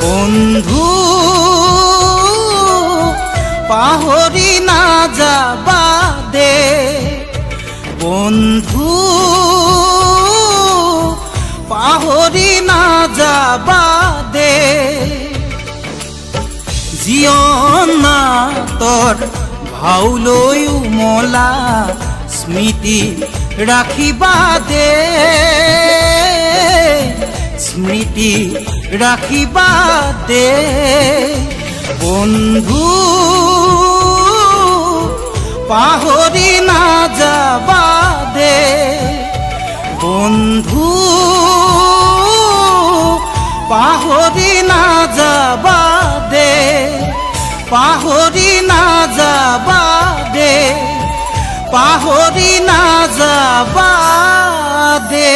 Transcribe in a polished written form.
বন্ধু পাহৰি নাযাবা দে বন্ধু পাহৰি নাযাবা দে জীৱনৰ ভাউলৈ উমলা স্মৃতি ৰাখিবা দে স্মৃতি ৰাখিবা দে বন্ধু পাহৰি নাযাবা দে বন্ধু পাহৰি নাযাবা দে পাহৰি নাযাবা দে পাহৰি নাযাবা দে